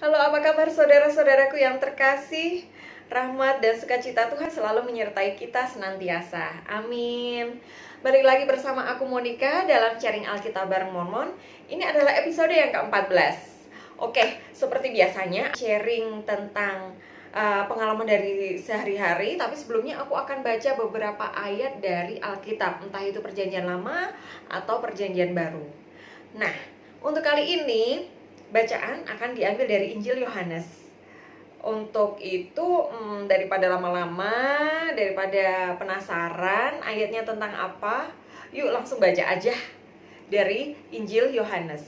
Halo, apa kabar saudara-saudaraku yang terkasih? Rahmat dan sukacita Tuhan selalu menyertai kita senantiasa. Amin. Balik lagi bersama aku Monica dalam sharing Alkitab bareng Mormon. Ini adalah episode yang ke-14. Oke, seperti biasanya sharing tentang pengalaman dari sehari-hari. Tapi sebelumnya aku akan baca beberapa ayat dari Alkitab, entah itu perjanjian lama atau perjanjian baru. Nah, untuk kali ini bacaan akan diambil dari Injil Yohanes. Untuk itu daripada lama-lama, daripada penasaran ayatnya tentang apa, yuk langsung baca aja dari Injil Yohanes.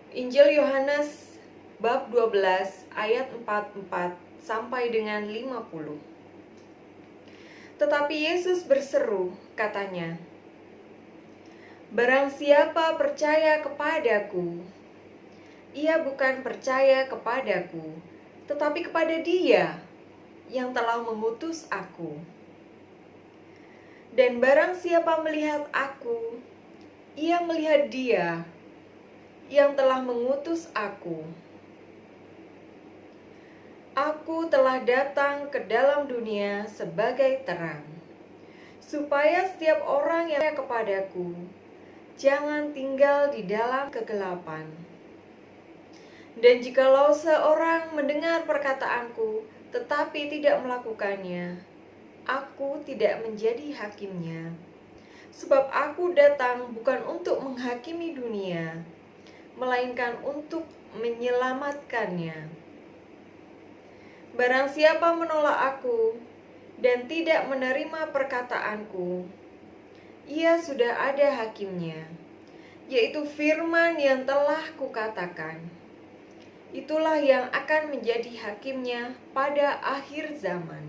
Injil Yohanes bab 12 ayat 44 sampai dengan 50. Tetapi Yesus berseru, katanya, "Barang siapa percaya kepadaku, ia bukan percaya kepadaku, tetapi kepada Dia yang telah mengutus aku. Dan barang siapa melihat aku, ia melihat Dia yang telah mengutus aku. Aku telah datang ke dalam dunia sebagai terang, supaya setiap orang yang percaya kepadaku jangan tinggal di dalam kegelapan. Dan jikalau seorang mendengar perkataanku tetapi tidak melakukannya, aku tidak menjadi hakimnya. Sebab aku datang bukan untuk menghakimi dunia, melainkan untuk menyelamatkannya. Barang siapa menolak aku dan tidak menerima perkataanku, ia sudah ada hakimnya, yaitu firman yang telah kukatakan. Itulah yang akan menjadi hakimnya pada akhir zaman.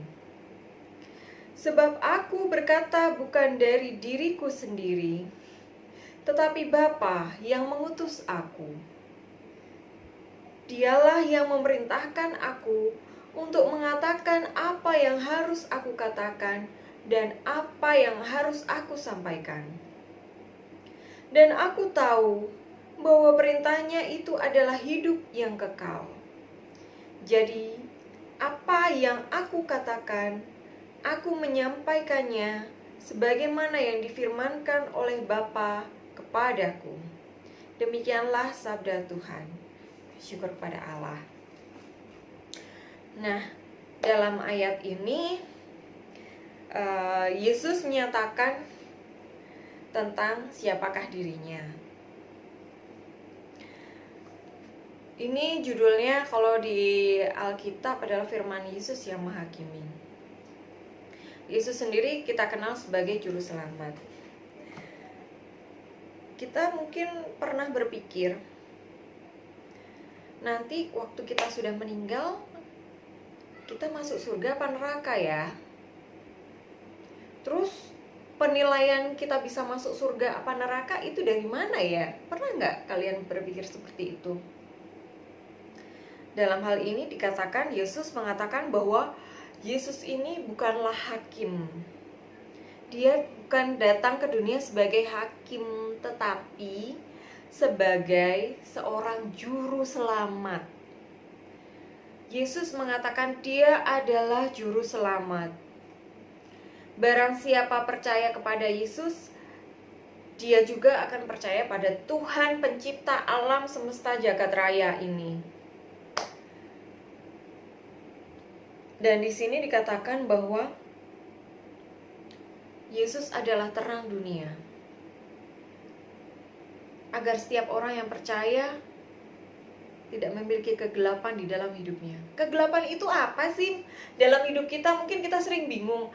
Sebab aku berkata bukan dari diriku sendiri, tetapi Bapa yang mengutus aku. Dialah yang memerintahkan aku untuk mengatakan apa yang harus aku katakan dan apa yang harus aku sampaikan. Dan aku tahu bahwa perintahnya itu adalah hidup yang kekal. Jadi, apa yang aku katakan, aku menyampaikannya sebagaimana yang difirmankan oleh Bapa kepadaku. Demikianlah sabda Tuhan. Syukur kepada Allah. Nah, dalam ayat ini Yesus menyatakan tentang siapakah dirinya. Ini judulnya kalau di Alkitab adalah firman Yesus yang menghakimi. Yesus sendiri kita kenal sebagai juru selamat. Kita mungkin pernah berpikir, nanti waktu kita sudah meninggal, kita masuk surga apa neraka ya? Terus penilaian kita bisa masuk surga apa neraka itu dari mana ya? Pernah nggak kalian berpikir seperti itu? Dalam hal ini dikatakan Yesus mengatakan bahwa Yesus ini bukanlah hakim. Dia bukan datang ke dunia sebagai hakim, tetapi sebagai seorang juru selamat. Yesus mengatakan dia adalah juru selamat. Barang siapa percaya kepada Yesus, dia juga akan percaya pada Tuhan pencipta alam semesta jagat raya ini. Dan di sini dikatakan bahwa Yesus adalah terang dunia, agar setiap orang yang percaya tidak memiliki kegelapan di dalam hidupnya. Kegelapan itu apa sih? Dalam hidup kita mungkin kita sering bingung.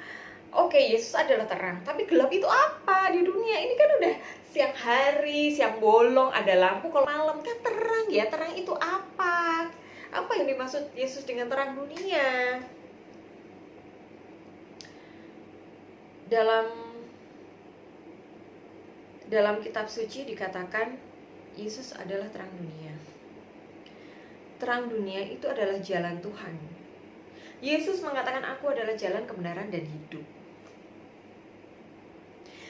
Oke, Yesus adalah terang, tapi gelap itu apa di dunia? Ini kan udah siang hari, siang bolong, ada lampu. Kalau malam kan terang ya, terang itu apa? Apa yang dimaksud Yesus dengan terang dunia? Dalam kitab suci dikatakan Yesus adalah terang dunia. Terang dunia itu adalah jalan Tuhan. Yesus mengatakan aku adalah jalan, kebenaran, dan hidup.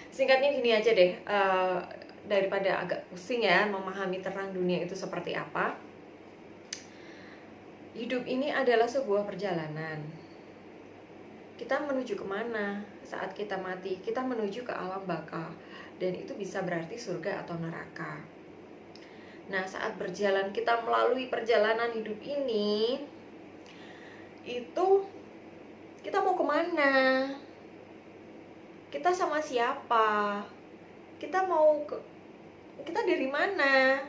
Singkatnya gini aja deh, daripada agak pusing ya memahami terang dunia itu seperti apa. Hidup ini adalah sebuah perjalanan. Kita menuju kemana saat kita mati? Kita menuju ke alam baka, dan itu bisa berarti surga atau neraka. Nah, saat berjalan, kita melalui perjalanan hidup ini, itu kita mau kemana? Kita sama siapa? Kita dari mana?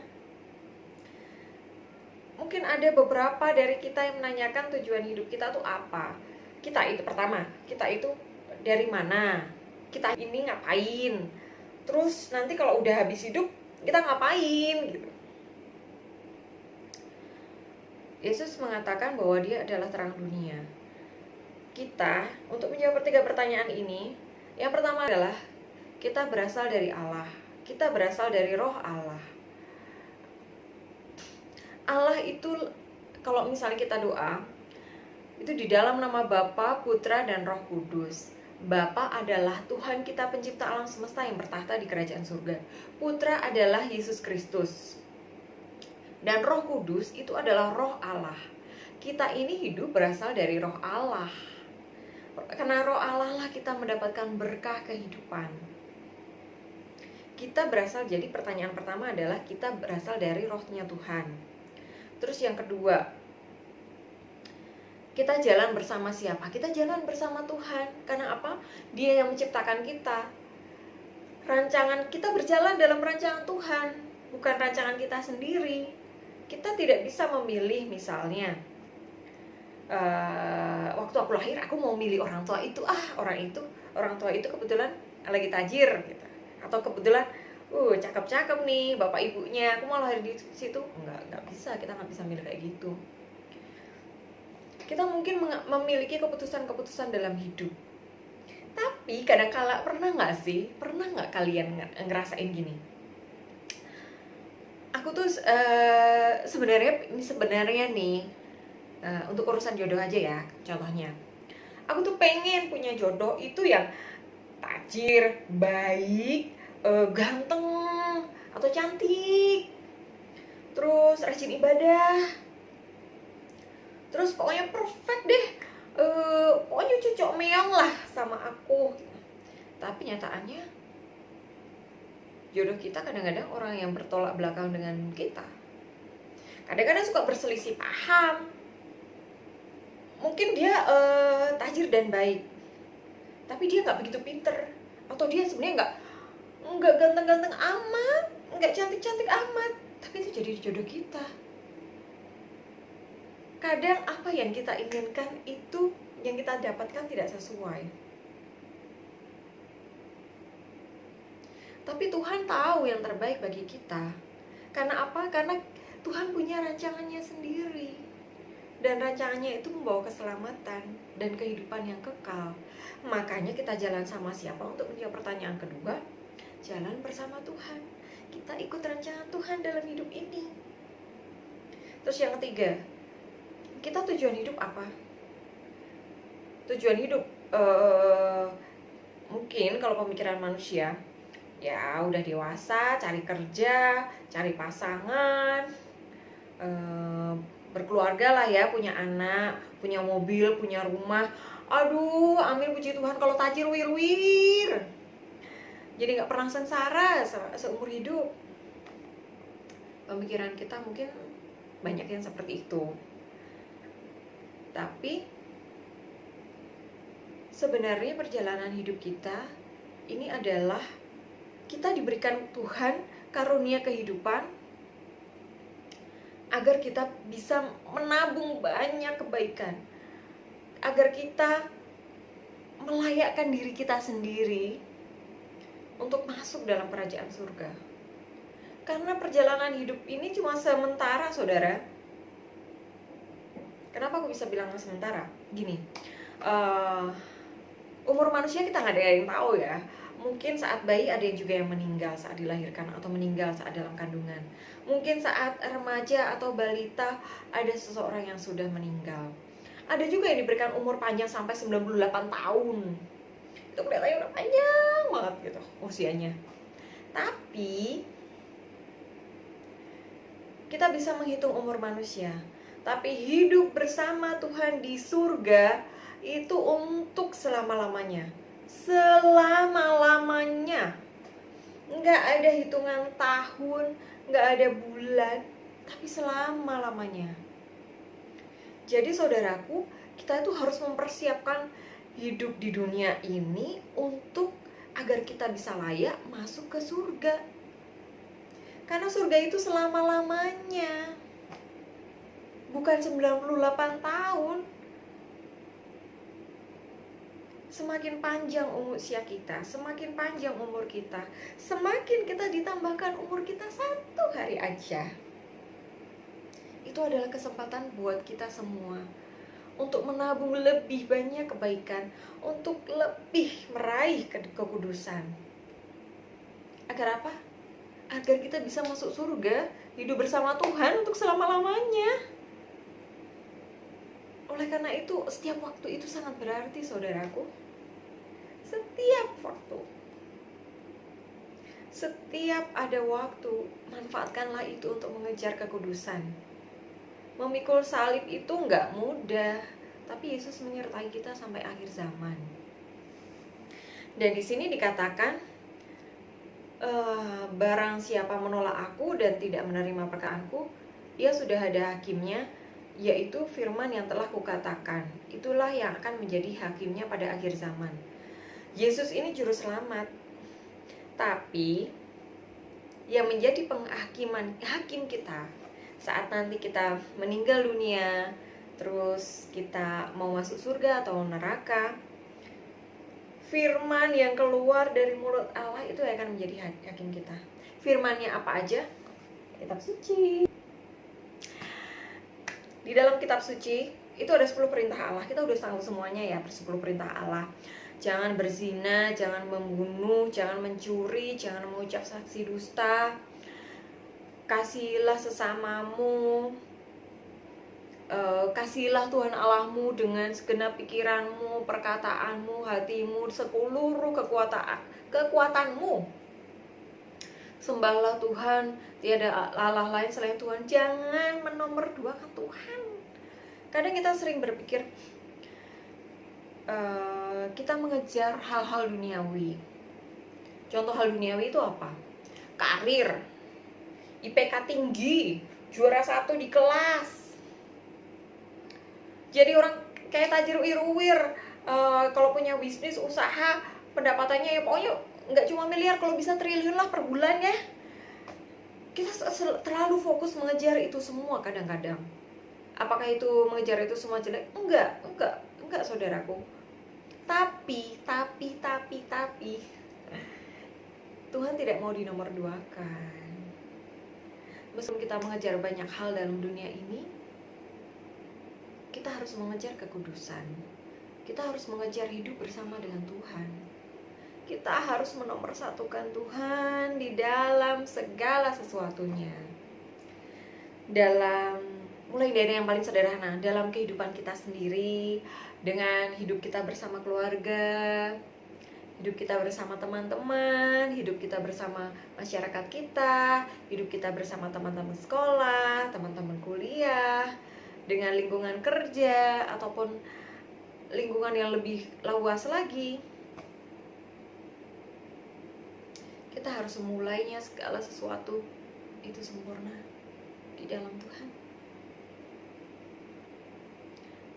Mungkin ada beberapa dari kita yang menanyakan tujuan hidup kita tuh apa. Kita itu pertama, kita itu dari mana? Kita ini ngapain? Terus nanti kalau udah habis hidup, kita ngapain gitu. Yesus mengatakan bahwa dia adalah terang dunia. Kita, untuk menjawab 3 pertanyaan ini, yang pertama adalah kita berasal dari Allah. Kita berasal dari roh Allah. Allah itu, kalau misalnya kita doa, itu di dalam nama Bapa, Putra, dan Roh Kudus. Bapa adalah Tuhan kita pencipta alam semesta yang bertahta di kerajaan surga. Putra adalah Yesus Kristus. Dan Roh Kudus itu adalah roh Allah. Kita ini hidup berasal dari roh Allah. Karena roh Allah lah kita mendapatkan berkah kehidupan. Kita berasal, jadi pertanyaan pertama adalah kita berasal dari rohnya Tuhan. Terus yang kedua, kita jalan bersama siapa? Kita jalan bersama Tuhan. Karena apa? Dia yang menciptakan kita. Rancangan kita berjalan dalam rancangan Tuhan, bukan rancangan kita sendiri. Kita tidak bisa memilih, misalnya waktu aku lahir aku mau milih orang tua itu, orang tua itu kebetulan lagi tajir gitu. Atau kebetulan cakep-cakep nih bapak ibunya, aku mau lahir di situ. Enggak bisa, kita nggak bisa milih kayak gitu. Kita mungkin memiliki keputusan-keputusan dalam hidup. Tapi kadang-kala pernah nggak kalian ngerasain gini? Aku tuh sebenarnya nih untuk urusan jodoh aja ya, contohnya. Aku tuh pengen punya jodoh itu yang tajir, baik, ganteng, atau cantik, terus rajin ibadah, terus pokoknya perfect deh, pokoknya cocok meong lah sama aku. Tapi nyataannya jodoh kita kadang-kadang orang yang bertolak belakang dengan kita. Kadang-kadang suka berselisih paham. Mungkin dia tajir dan baik, tapi dia nggak begitu pinter, atau dia sebenarnya nggak ganteng-ganteng amat, nggak cantik-cantik amat, tapi itu jadi jodoh kita. Kadang apa yang kita inginkan itu yang kita dapatkan tidak sesuai. Tapi Tuhan tahu yang terbaik bagi kita. Karena apa? Karena Tuhan punya rancangannya sendiri. Dan rancangannya itu membawa keselamatan dan kehidupan yang kekal. Makanya kita jalan sama siapa? Untuk menjawab pertanyaan kedua, jalan bersama Tuhan. Kita ikut rancangan Tuhan dalam hidup ini. Terus yang ketiga, kita tujuan hidup apa? Tujuan hidup mungkin kalau pemikiran manusia, ya udah dewasa, cari kerja, cari pasangan, berkeluarga lah ya, punya anak, punya mobil, punya rumah. Aduh, amin puji Tuhan kalau tajir wir-wir. Jadi gak pernah sengsara seumur hidup. Pemikiran kita mungkin banyak yang seperti itu. Tapi sebenarnya perjalanan hidup kita ini adalah kita diberikan Tuhan karunia kehidupan agar kita bisa menabung banyak kebaikan, agar kita melayakkan diri kita sendiri untuk masuk dalam kerajaan surga. Karena perjalanan hidup ini cuma sementara, saudara. Kenapa aku bisa bilang sementara? Gini, umur manusia kita nggak ada yang tahu ya. Mungkin saat bayi ada yang juga yang meninggal saat dilahirkan, atau meninggal saat dalam kandungan. Mungkin saat remaja atau balita ada seseorang yang sudah meninggal. Ada juga yang diberikan umur panjang sampai 98 tahun. Itu kelihatannya udah panjang banget gitu usianya. Tapi kita bisa menghitung umur manusia, tapi hidup bersama Tuhan di surga itu untuk selama-lamanya. Selama-lamanya. Nggak ada hitungan tahun, nggak ada bulan, tapi selama-lamanya. Jadi saudaraku, kita itu harus mempersiapkan hidup di dunia ini untuk agar kita bisa layak masuk ke surga. Karena surga itu selama-lamanya. Bukan 98 tahun. Semakin panjang usia kita, semakin panjang umur kita, semakin kita ditambahkan umur kita 1 hari aja. Itu adalah kesempatan buat kita semua untuk menabung lebih banyak kebaikan, untuk lebih meraih kekudusan. Agar apa? Agar kita bisa masuk surga, hidup bersama Tuhan untuk selama-lamanya. Oleh karena itu, setiap waktu itu sangat berarti, saudaraku. Setiap waktu. Setiap ada waktu, manfaatkanlah itu untuk mengejar kekudusan. Memikul salib itu nggak mudah, tapi Yesus menyertai kita sampai akhir zaman. Dan di sini dikatakan, barang siapa menolak aku dan tidak menerima perkataanku, ia sudah ada hakimnya, yaitu firman yang telah kukatakan. Itulah yang akan menjadi hakimnya pada akhir zaman. Yesus ini juru selamat, tapi yang menjadi hakim kita saat nanti kita meninggal dunia, terus kita mau masuk surga atau neraka, firman yang keluar dari mulut Allah itu akan menjadi hakim kita. Firmannya apa aja? Kitab suci. Di dalam kitab suci itu ada 10 perintah Allah. Kita udah tahu semuanya ya, 10 perintah Allah. Jangan berzina, jangan membunuh, jangan mencuri, jangan mengucap saksi dusta, kasihilah sesamamu, kasihilah Tuhan Allahmu dengan segenap pikiranmu, perkataanmu, hatimu, seluruh kekuatanmu. Sembahlah Tuhan, tiada Allah lain selain Tuhan. Jangan menomorduakan Tuhan. Kadang kita sering berpikir kita mengejar hal-hal duniawi. Contoh hal duniawi itu apa? Karir, IPK tinggi, juara 1 di kelas. Jadi orang kayak tajir uir-uir, kalau punya bisnis, usaha, pendapatannya ya pokoknya nggak cuma miliar, kalau bisa triliun lah per bulan ya. Kita terlalu fokus mengejar itu semua kadang-kadang. Apakah itu mengejar itu semua jelek? Enggak saudaraku. Tapi Tuhan tidak mau dinomorduakan. Meskipun kita mengejar banyak hal dalam dunia ini, kita harus mengejar kekudusan. Kita harus mengejar hidup bersama dengan Tuhan. Kita harus menomorsatukan Tuhan di dalam segala sesuatunya. Mulai dari yang paling sederhana, dalam kehidupan kita sendiri, dengan hidup kita bersama keluarga, hidup kita bersama teman-teman, hidup kita bersama masyarakat kita, hidup kita bersama teman-teman sekolah, teman-teman kuliah, dengan lingkungan kerja, ataupun lingkungan yang lebih luas lagi. Kita harus memulainya segala sesuatu itu sempurna di dalam Tuhan.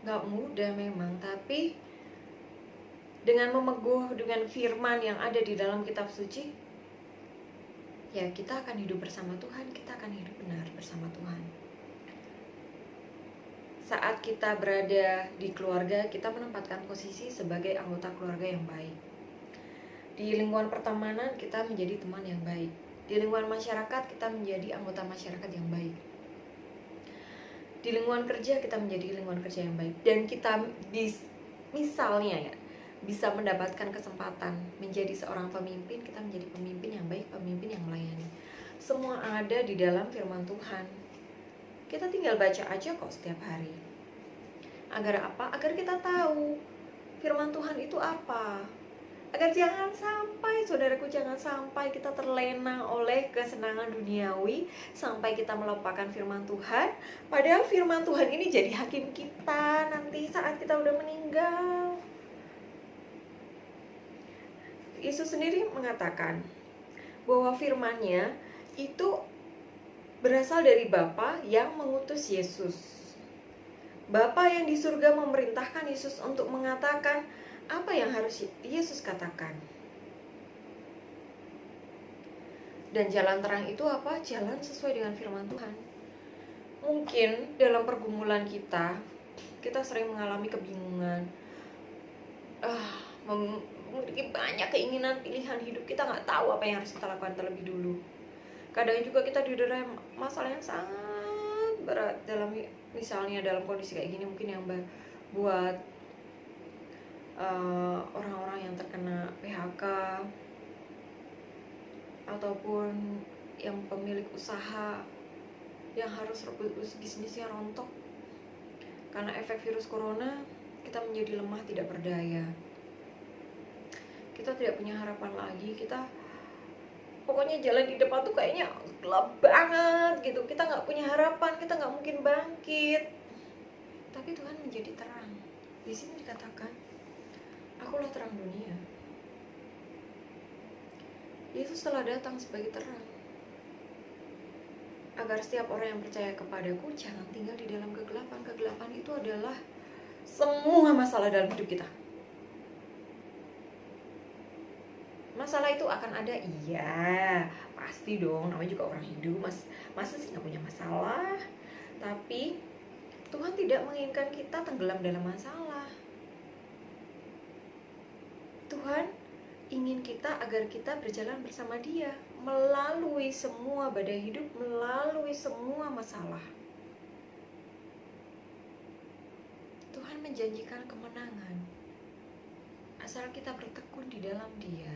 Gak mudah memang, tapi dengan memeguh dengan firman yang ada di dalam kitab suci, ya kita akan hidup bersama Tuhan, kita akan hidup benar bersama Tuhan. Saat kita berada di keluarga, kita menempatkan posisi sebagai anggota keluarga yang baik. Di lingkungan pertemanan, kita menjadi teman yang baik. Di lingkungan masyarakat, kita menjadi anggota masyarakat yang baik. Di lingkungan kerja, kita menjadi lingkungan kerja yang baik. Dan kita misalnya ya, bisa mendapatkan kesempatan menjadi seorang pemimpin, kita menjadi pemimpin yang baik, pemimpin yang melayani. Semua ada di dalam firman Tuhan. Kita tinggal baca aja kok setiap hari. Agar apa? Agar kita tahu firman Tuhan itu apa. Agar jangan sampai, saudaraku, jangan sampai kita terlena oleh kesenangan duniawi sampai kita melupakan firman Tuhan. Padahal firman Tuhan ini jadi hakim kita nanti saat kita udah meninggal. Yesus sendiri mengatakan bahwa firman-Nya itu berasal dari Bapa yang mengutus Yesus. Bapa yang di surga memerintahkan Yesus untuk mengatakan apa yang harus Yesus katakan. Dan jalan terang itu apa? Jalan sesuai dengan firman Tuhan. Mungkin dalam pergumulan kita sering mengalami kebingungan, memiliki banyak keinginan, pilihan hidup. Kita nggak tahu apa yang harus kita lakukan terlebih dulu. Kadang juga kita didera masalah yang sangat berat, misalnya dalam kondisi kayak gini, mungkin yang buat orang-orang yang terkena PHK, ataupun yang pemilik usaha yang harus bisnisnya rontok karena efek virus corona. Kita menjadi lemah, tidak berdaya, kita tidak punya harapan lagi. Kita pokoknya jalan di depan tuh kayaknya gelap banget gitu. Kita nggak punya harapan, kita nggak mungkin bangkit. Tapi Tuhan menjadi terang. Di sini dikatakan, Akulah terang dunia. Yesus telah datang sebagai terang, agar setiap orang yang percaya kepadaku jangan tinggal di dalam kegelapan. Kegelapan itu adalah semua masalah dalam hidup kita. Masalah itu akan ada, iya, pasti dong, namanya juga orang hidup, masa sih gak punya masalah. Tapi Tuhan tidak menginginkan kita tenggelam dalam masalah. Tuhan ingin kita agar kita berjalan bersama Dia melalui semua badai hidup, melalui semua masalah. Tuhan menjanjikan kemenangan asal kita bertekun di dalam Dia.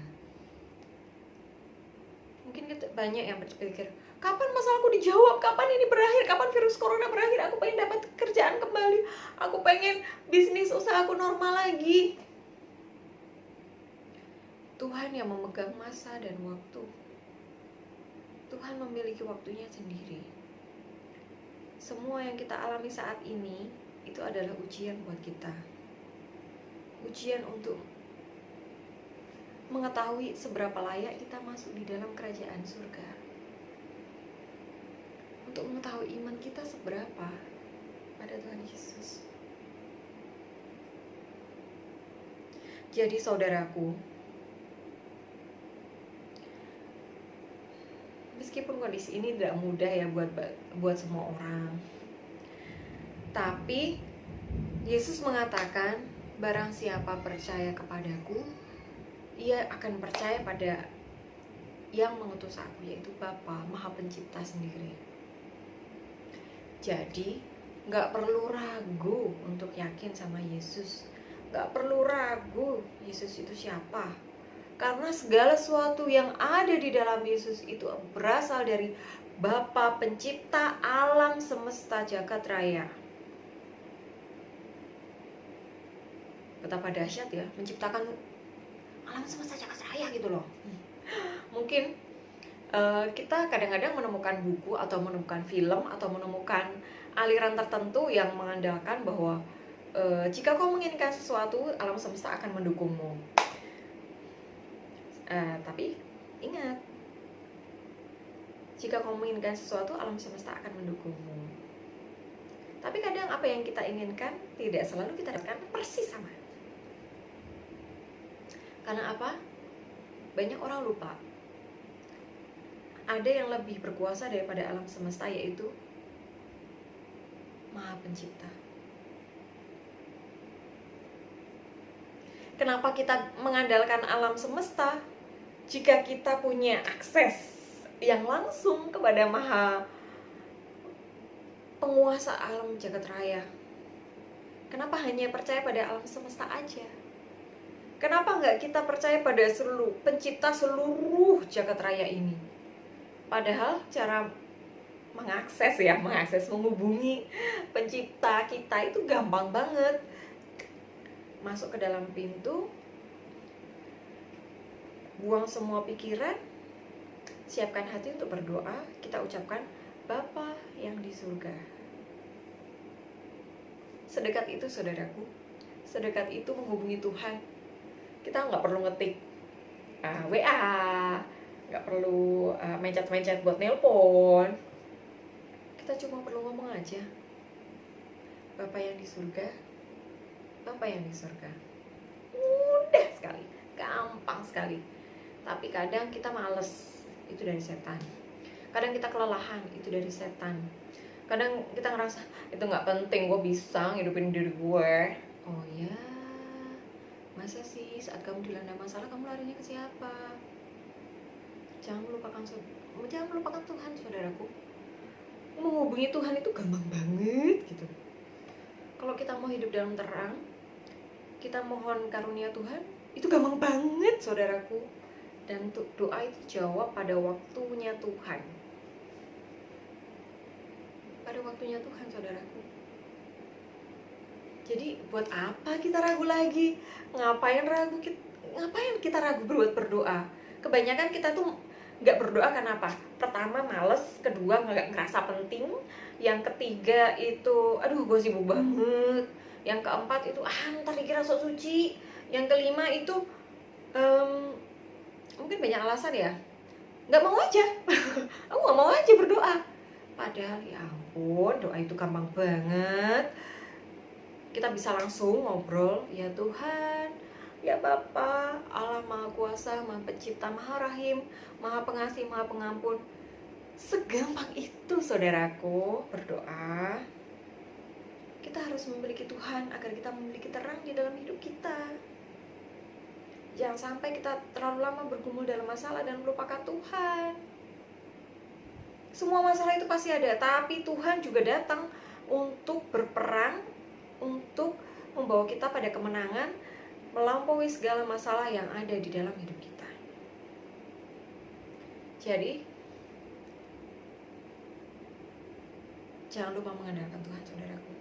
Mungkin banyak yang berpikir, kapan masalahku dijawab? Kapan ini berakhir? Kapan virus corona berakhir? Aku pengen dapat kerjaan kembali. Aku pengen bisnis usahaku normal lagi. Tuhan yang memegang masa dan waktu. Tuhan memiliki waktunya sendiri. Semua yang kita alami saat ini itu adalah ujian buat kita. Ujian untuk mengetahui seberapa layak kita masuk di dalam kerajaan surga. Untuk mengetahui iman kita seberapa pada Tuhan Yesus. Jadi saudaraku, meskipun kondisi ini tidak mudah ya buat semua orang, tapi Yesus mengatakan, barang siapa percaya kepadaku, ia akan percaya pada yang mengutus aku, yaitu Bapa Maha Pencipta sendiri. Jadi gak perlu ragu untuk yakin sama Yesus. Gak perlu ragu Yesus itu siapa. Karena segala sesuatu yang ada di dalam Yesus itu berasal dari Bapa Pencipta alam semesta jagat raya. Betapa dahsyat ya, menciptakan alam semesta jagat raya gitu loh. Mungkin kita kadang-kadang menemukan buku atau menemukan film atau menemukan aliran tertentu yang mengandalkan bahwa jika kau menginginkan sesuatu, alam semesta akan mendukungmu. Tapi ingat, jika kau menginginkan sesuatu, alam semesta akan mendukungmu. Tapi kadang apa yang kita inginkan tidak selalu kita dapatkan persis sama. Karena apa? Banyak orang lupa, ada yang lebih berkuasa daripada alam semesta, yaitu Maha Pencipta. Kenapa kita mengandalkan alam semesta? Jika kita punya akses yang langsung kepada Maha Penguasa alam jagat raya, kenapa hanya percaya pada alam semesta aja? Kenapa nggak kita percaya pada pencipta seluruh jagat raya ini? Padahal cara mengakses, menghubungi pencipta kita itu gampang banget. Masuk ke dalam pintu, buang semua pikiran, siapkan hati untuk berdoa. Kita ucapkan, Bapa yang di surga. Sedekat itu saudaraku, sedekat itu menghubungi Tuhan. Kita nggak perlu ngetik WA, nggak perlu mencet-mencet buat nelpon. Kita cuma perlu ngomong aja, Bapa yang di surga, Bapa yang di surga. Mudah sekali, gampang sekali. Tapi kadang kita males, itu dari setan. Kadang kita kelelahan, itu dari setan. Kadang kita ngerasa, itu gak penting, gue bisa ngidupin diri gue. Oh ya, masa sih saat kamu dilanda masalah, kamu larinya ke siapa? Jangan melupakan Tuhan, saudaraku. Menghubungi Tuhan itu gampang banget gitu. Kalau kita mau hidup dalam terang, kita mohon karunia Tuhan, itu gampang banget, saudaraku. Dan doa itu jawab pada waktunya Tuhan. Pada waktunya Tuhan, saudaraku. Jadi buat apa kita ragu lagi? Ngapain kita ragu buat berdoa? Kebanyakan kita tuh nggak berdoa karena apa? Pertama males, kedua nggak ngerasa penting, yang ketiga itu aduh gue sibuk banget, yang keempat itu ntar dikira sok suci, yang kelima itu mungkin banyak alasan ya, nggak mau aja. Aku nggak mau aja berdoa. Padahal ya ampun, doa itu gampang banget. Kita bisa langsung ngobrol, ya Tuhan, ya Bapa, Allah Maha Kuasa, Maha Pencipta, Maha Rahim, Maha Pengasih, Maha Pengampun. Segampang itu, saudaraku, berdoa. Kita harus memiliki Tuhan agar kita memiliki terang di dalam hidup kita. Jangan sampai kita terlalu lama bergumul dalam masalah dan melupakan Tuhan. Semua masalah itu pasti ada, tapi Tuhan juga datang untuk berperang, untuk membawa kita pada kemenangan, melampaui segala masalah yang ada di dalam hidup kita. Jadi, jangan lupa mengandalkan Tuhan, saudaraku.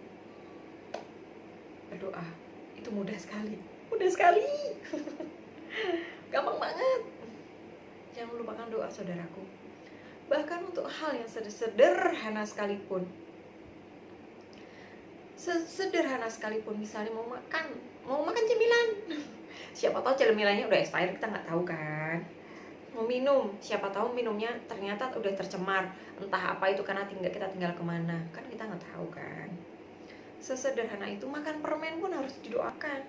Berdoa, itu mudah sekali. Mudah sekali. Gampang banget. Jangan lupakan doa, saudaraku. Bahkan untuk hal yang sederhana sekalipun. Sederhana sekalipun, misalnya mau makan cemilan. Siapa tahu cemilannya udah expired, kita nggak tahu kan. Mau minum, siapa tahu minumnya ternyata udah tercemar, entah apa itu karena kita tinggal kemana, kan kita nggak tahu kan. Sesederhana itu makan permen pun harus didoakan.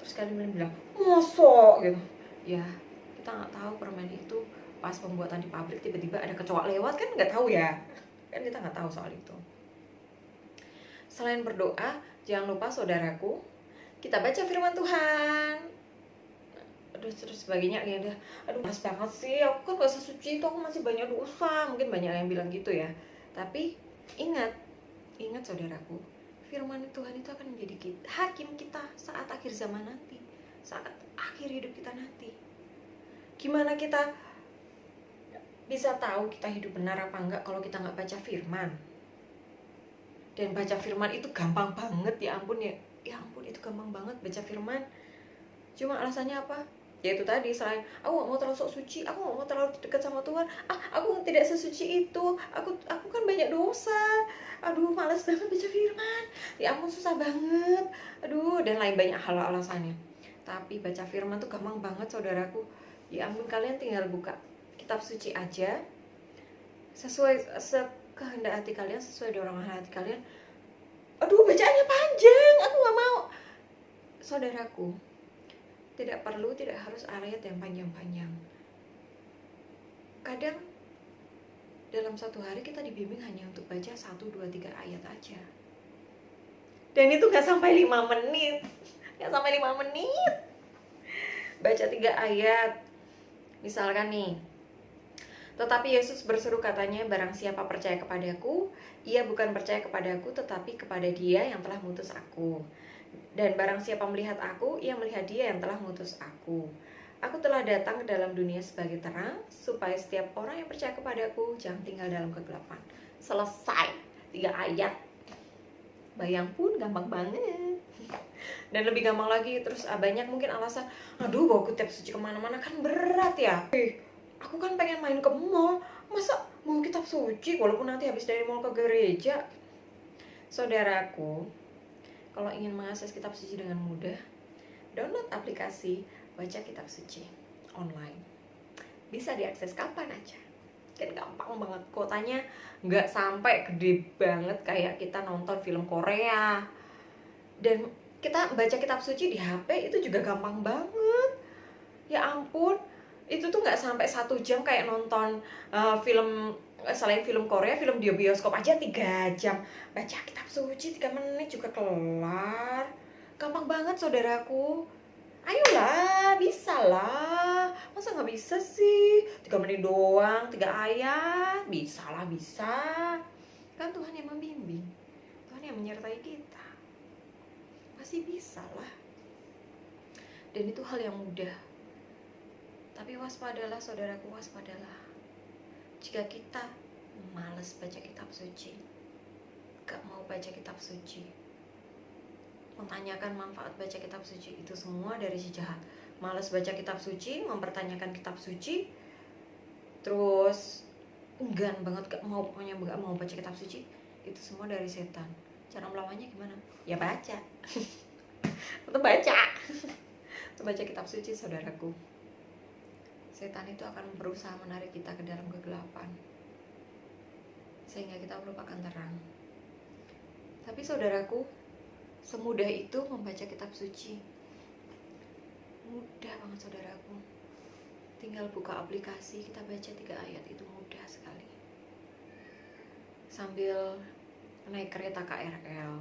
Terus kalian bilang, mosok gitu. Ya, kita nggak tahu permen itu pas pembuatan di pabrik tiba-tiba ada kecoa lewat, kan nggak tahu ya. Kan kita nggak tahu soal itu. Selain berdoa, jangan lupa saudaraku, kita baca firman Tuhan. Aduh, terus sebagainya ya udah, aduh mas banget sih, aku kan gak sesuci itu, aku masih banyak dosa. Mungkin banyak yang bilang gitu ya. Tapi ingat saudaraku, firman Tuhan itu akan menjadi hakim kita saat akhir zaman nanti, saat akhir hidup kita nanti. Gimana kita bisa tahu kita hidup benar apa enggak kalau kita nggak baca firman? Dan baca firman itu gampang banget, ya ampun itu gampang banget baca firman. Cuma alasannya apa? Ya itu tadi, selain aku gak mau terlalu sok suci, aku gak mau terlalu dekat sama Tuhan, aku tidak sesuci itu, aku kan banyak dosa, aduh malas banget baca firman, ya ampun susah banget, aduh, dan lain banyak hal alasannya. Tapi baca firman tuh gampang banget, saudaraku. Ya ampun, kalian tinggal buka kitab suci aja, sesuai kehendak hati kalian, sesuai dorongan hati kalian. Aduh, bacaannya panjang, aku gak mau. Saudaraku, tidak harus ayat yang panjang-panjang. Kadang dalam satu hari kita dibimbing hanya untuk baca 1, 2, 3 ayat aja. Dan itu gak sampai 5 menit. Gak sampai 5 menit. Baca 3 ayat. Misalkan nih, tetapi Yesus berseru katanya, barang siapa percaya kepadaku, ia bukan percaya kepadaku, tetapi kepada Dia yang telah mengutus aku. Dan barang siapa melihat aku, ia melihat Dia yang telah mengutus aku. Aku telah datang ke dalam dunia sebagai terang, supaya setiap orang yang percaya kepadaku jangan tinggal dalam kegelapan. Selesai, 3 ayat. Bayang pun gampang banget. Dan lebih gampang lagi, terus banyak mungkin alasan, aduh bawa kitab suci kemana-mana kan berat ya. Aku kan pengen main ke mall, masa mau kitab suci walaupun nanti habis dari mall ke gereja. Saudaraku, kalau ingin mengakses kitab suci dengan mudah, download aplikasi Baca Kitab Suci online. Bisa diakses kapan aja. Kan gampang banget, kuotanya nggak sampai gede banget kayak kita nonton film Korea. Dan kita baca kitab suci di HP itu juga gampang banget. Ya ampun, itu tuh nggak sampai 1 jam kayak nonton film. Selain film Korea, film di bioskop aja 3 jam. Baca kitab suci 3 menit juga kelar. Gampang banget saudaraku. Ayolah, bisa lah. Masa nggak bisa sih? 3 menit doang, 3 ayat. Bisa lah, bisa. Kan Tuhan yang membimbing, Tuhan yang menyertai kita. Pasti bisa lah. Dan itu hal yang mudah. Tapi waspadalah saudaraku, waspadalah. Jika kita malas baca kitab suci, gak mau baca kitab suci, mempertanyakan manfaat baca kitab suci, itu semua dari si jahat. Malas baca kitab suci, mempertanyakan kitab suci, terus enggan banget pokoknya gak mau baca kitab suci, itu semua dari setan. Cara melawannya gimana? Ya baca. Tetap baca. Tetap baca kitab suci saudaraku. Setan itu akan berusaha menarik kita ke dalam kegelapan sehingga kita melupakan terang. Tapi saudaraku, semudah itu membaca kitab suci. Mudah banget saudaraku. Tinggal buka aplikasi, kita baca 3 ayat, itu mudah sekali. Sambil naik kereta KRL,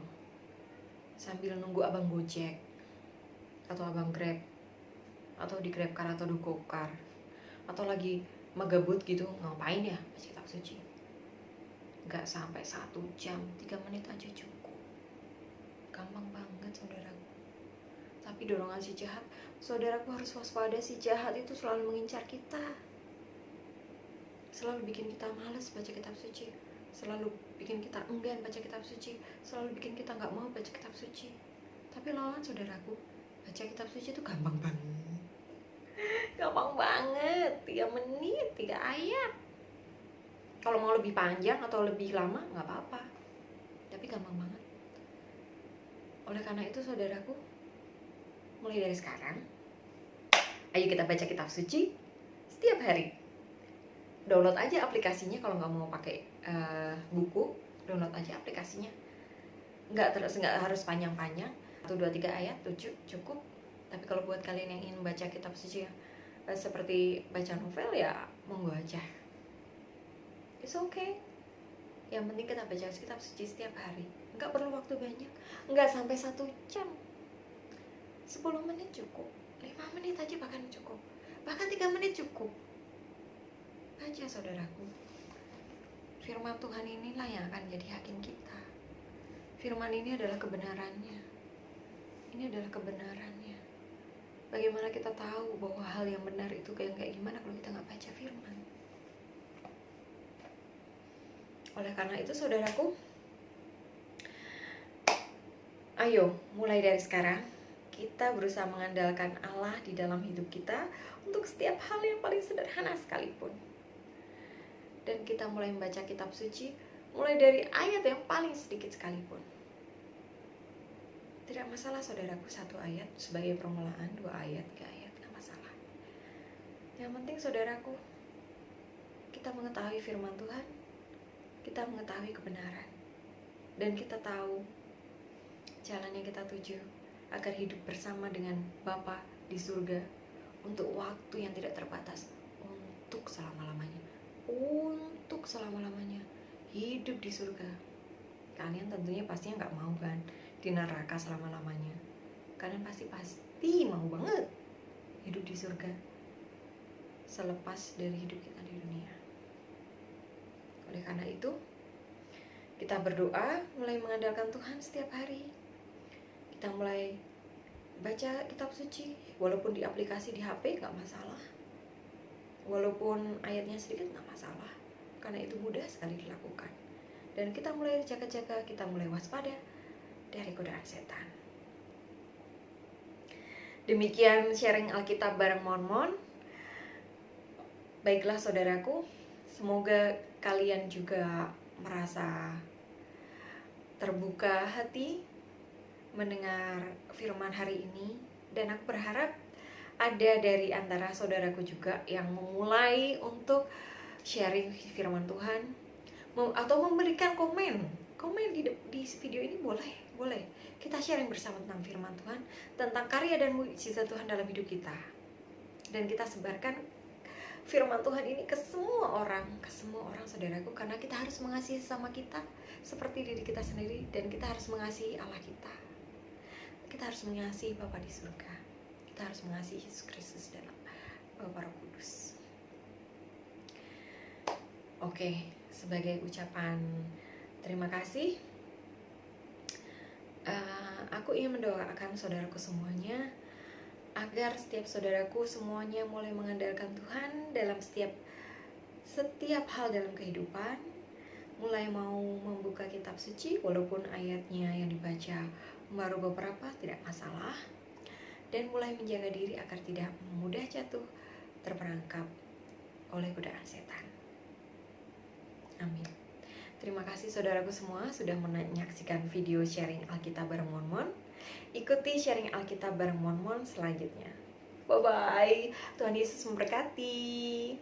sambil nunggu abang Gojek atau abang Grab, atau di GrabCar atau di GoCar, atau lagi megabut gitu, ngapain ya baca kitab suci. Gak sampai 1 jam, 3 menit aja cukup. Gampang banget saudaraku. Tapi dorongan si jahat, saudaraku harus waspada. Si jahat itu selalu mengincar kita, selalu bikin kita malas baca kitab suci, selalu bikin kita enggan baca kitab suci, selalu bikin kita gak mau baca kitab suci. Tapi lawan saudaraku, baca kitab suci itu gampang banget. Gampang banget, 3 menit, 3 ayat. Kalau mau lebih panjang atau lebih lama gak apa-apa, tapi gampang banget. Oleh karena itu saudaraku, mulai dari sekarang, ayo kita baca kitab suci setiap hari. Download aja aplikasinya. Kalau nggak mau pakai buku, download aja aplikasinya. Nggak harus panjang-panjang, 1, 2, 3 ayat tuh cukup. Tapi kalau buat kalian yang ingin baca kitab suci seperti baca novel, ya monggo aja. It's okay. Yang penting kita baca kitab suci setiap hari. Nggak perlu waktu banyak, nggak sampai 1 jam, 10 menit cukup, 5 menit aja bahkan cukup, bahkan 3 menit cukup aja saudaraku. Firman Tuhan inilah yang akan jadi hakim kita. Firman ini adalah kebenarannya. Ini adalah kebenarannya. Bagaimana kita tahu bahwa hal yang benar itu kayak gimana kalau kita nggak baca firman? Oleh karena itu saudaraku, ayo mulai dari sekarang kita berusaha mengandalkan Allah di dalam hidup kita untuk setiap hal yang paling sederhana sekalipun. Dan kita mulai membaca kitab suci mulai dari ayat yang paling sedikit sekalipun. Tidak masalah saudaraku, 1 ayat sebagai permulaan, 2 ayat, 3 ayat, gak masalah. Yang penting saudaraku, kita mengetahui firman Tuhan, kita mengetahui kebenaran, dan kita tahu jalan yang kita tuju agar hidup bersama dengan Bapa di surga untuk waktu yang tidak terbatas, untuk selama-lamanya. Untuk selama-lamanya hidup di surga. Kalian tentunya pastinya gak mau kan di neraka selama-lamanya. Kalian pasti mau banget hidup di surga selepas dari hidup kita di dunia. Oleh karena itu, kita berdoa mulai mengandalkan Tuhan setiap hari. Kita mulai baca kitab suci, walaupun di aplikasi di HP gak masalah, walaupun ayatnya sedikit gak masalah, karena itu mudah sekali dilakukan. Dan kita mulai jaga-jaga, kita mulai waspada dari godaan setan. Demikian sharing Alkitab bareng Mon. Baiklah saudaraku, semoga kalian juga merasa terbuka hati mendengar firman hari ini. Dan aku berharap ada dari antara saudaraku juga yang memulai untuk sharing firman Tuhan, atau memberikan komen di video ini. Boleh kita sharing bersama tentang firman Tuhan, tentang karya dan mukjizat Tuhan dalam hidup kita, dan kita sebarkan firman Tuhan ini ke semua orang saudaraku, karena kita harus mengasihi sesama kita seperti diri kita sendiri, dan kita harus mengasihi Allah kita. Kita harus mengasihi Bapa di surga, kita harus mengasihi Yesus Kristus dalam Bapa Roh Kudus. Oke, sebagai ucapan terima kasih, aku ingin mendoakan saudaraku semuanya, agar setiap saudaraku semuanya mulai mengandalkan Tuhan dalam setiap hal dalam kehidupan, mulai mau membuka kitab suci walaupun ayatnya yang dibaca baru beberapa, tidak masalah, dan mulai menjaga diri agar tidak mudah jatuh terperangkap oleh godaan setan. Amin. Terima kasih saudaraku semua sudah menyaksikan video sharing Alkitab bareng Mon. Ikuti sharing Alkitab bareng Mon selanjutnya. Bye-bye. Tuhan Yesus memberkati.